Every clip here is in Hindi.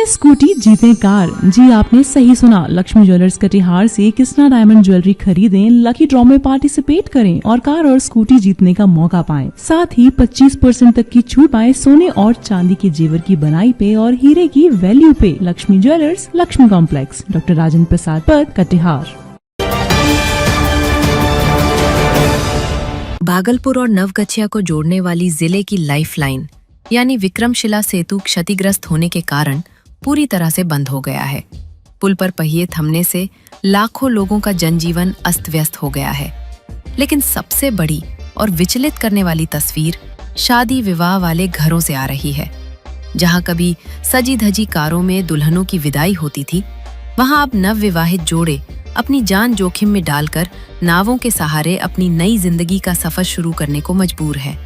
खरीदें स्कूटी जीतें कार। जी आपने सही सुना, लक्ष्मी ज्वेलर्स कटिहार से कृष्णा डायमंड ज्वेलरी खरीदें, लकी ड्रॉ में पार्टिसिपेट करें और कार और स्कूटी जीतने का मौका पाएं। साथ ही 25% तक की छूट पाएं सोने और चांदी के जेवर की बनाई पे और हीरे की वैल्यू पे। Lakshmi jewellers, Lakshmi complex, doctor Rajendra Prasad पथ, कटिहार। भागलपुर और नवगछिया को जोड़ने वाली जिले की लाइफलाइन यानी विक्रमशिला सेतु क्षतिग्रस्त होने के कारण पूरी तरह से बंद हो गया है। पुल पर पहिए थमने से लाखों लोगों का जनजीवन अस्त-व्यस्त हो गया है। लेकिन सबसे बड़ी और विचलित करने वाली तस्वीर शादी विवाह वाले घरों से आ रही है। जहां कभी सजी धजी कारों में दुल्हनों की विदाई होती थी, वहां अब नवविवाहित जोड़े अपनी जान जोखिम में डालकर नावों के सहारे अपनी नई जिंदगी का सफर शुरू करने को मजबूर है।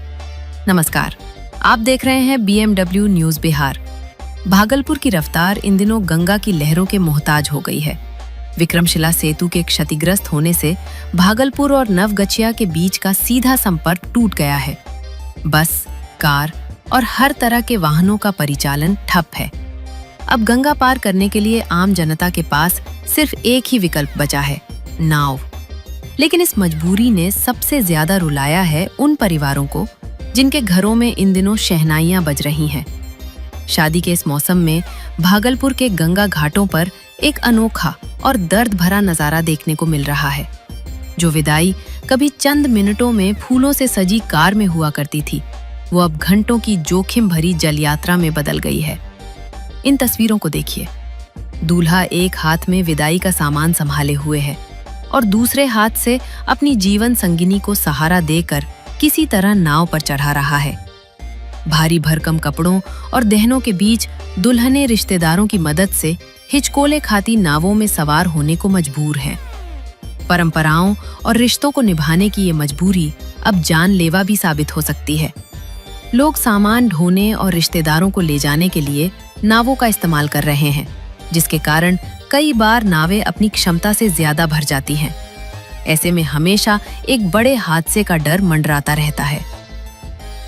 नमस्कार, आप देख रहे हैं BMW न्यूज बिहार। भागलपुर की रफ्तार इन दिनों गंगा की लहरों के मोहताज हो गई है। विक्रमशिला सेतु के क्षतिग्रस्त होने से भागलपुर और नवगछिया के बीच का सीधा संपर्क टूट गया है। बस, कार और हर तरह के वाहनों का परिचालन ठप है। अब गंगा पार करने के लिए आम जनता के पास सिर्फ एक ही विकल्प बचा है, नाव। लेकिन इस मजबूरी ने सबसे ज्यादा रुलाया है उन परिवारों को जिनके घरों में इन दिनों शहनाइयां बज रही हैं। शादी के इस मौसम में भागलपुर के गंगा घाटों पर एक अनोखा और दर्द भरा नजारा देखने को मिल रहा है। जो विदाई कभी चंद मिनटों में फूलों से सजी कार में हुआ करती थी, वो अब घंटों की जोखिम भरी जल यात्रा में बदल गई है। इन तस्वीरों को देखिए। दूल्हा एक हाथ में विदाई का सामान संभाले हुए है और दूसरे हाथ से अपनी जीवन संगिनी को सहारा देकर किसी तरह नाव पर चढ़ा रहा है। भारी भरकम कपड़ों और दहनों के बीच दुल्हने रिश्तेदारों की मदद से हिचकोले खाती नावों में सवार होने को मजबूर हैं। परंपराओं और रिश्तों को निभाने की ये मजबूरी अब जानलेवा भी साबित हो सकती है। लोग सामान ढोने और रिश्तेदारों को ले जाने के लिए नावों का इस्तेमाल कर रहे हैं, जिसके कारण कई बार नावें अपनी क्षमता से ज्यादा भर जाती हैं। ऐसे में हमेशा एक बड़े हादसे का डर मंडराता रहता है।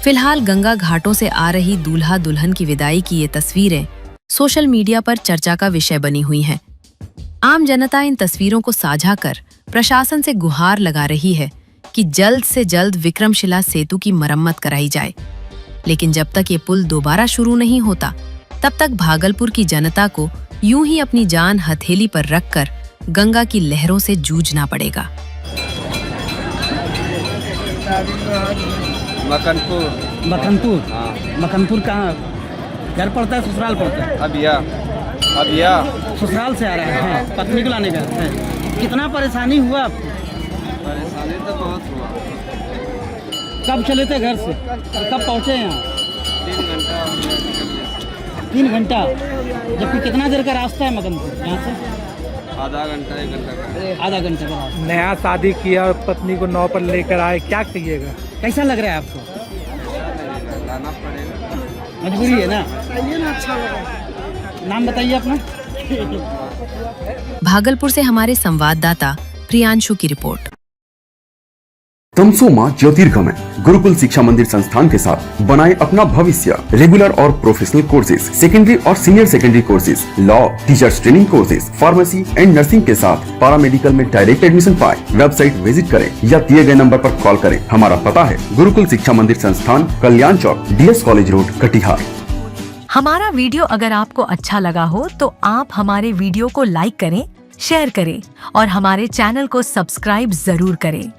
फिलहाल गंगा घाटों से आ रही दूल्हा दुल्हन की विदाई की ये तस्वीरें सोशल मीडिया पर चर्चा का विषय बनी हुई हैं। आम जनता इन तस्वीरों को साझा कर प्रशासन से गुहार लगा रही है कि जल्द से जल्द विक्रमशिला सेतु की मरम्मत कराई जाए। लेकिन जब तक ये पुल दोबारा शुरू नहीं होता, तब तक भागलपुर की जनता को यूं ही अपनी जान हथेली पर रखकर गंगा की लहरों से जूझना पड़ेगा। मखनपुर। हाँ। मखनपुर कहाँ घर पड़ता है, ससुराल पड़ता है? अब ससुराल से आ रहा है। हाँ। पत्नी को लाने का है। कितना परेशानी हुआ आपको? परेशानी तो बहुत हुआ। कब चले थे घर से, कब पहुँचे यहाँ? 3 घंटा। जबकि कितना देर का रास्ता है मखनपुर यहाँ से? आधा घंटा 1 घंटा का। आधा घंटा का रास्ता। नया शादी किया और पत्नी को नाव पर लेकर आए, क्या कहिएगा? कैसा लग रहा है आपको? लाना पड़ेगा, मजबूरी है ना? अच्छा लगा। नाम बताइए अपना। भागलपुर से हमारे संवाददाता प्रियांशु की रिपोर्ट। तमसो मां ज्योतिर्गमय गुरुकुल शिक्षा मंदिर संस्थान के साथ बनाए अपना भविष्य। रेगुलर और प्रोफेशनल कोर्सेज, सेकेंडरी और senior secondary courses, law, teachers training courses, pharmacy and nursing के साथ पैरामेडिकल में डायरेक्ट एडमिशन पाए। वेबसाइट विजिट करें या दिए गए नंबर पर कॉल करें। हमारा पता है गुरुकुल शिक्षा मंदिर संस्थान, कल्याण चौक, DS कॉलेज रोड, कटिहार। हमारा वीडियो अगर आपको अच्छा लगा हो तो आप हमारे वीडियो को लाइक करें, शेयर करें और हमारे चैनल को सब्सक्राइब जरूर करें।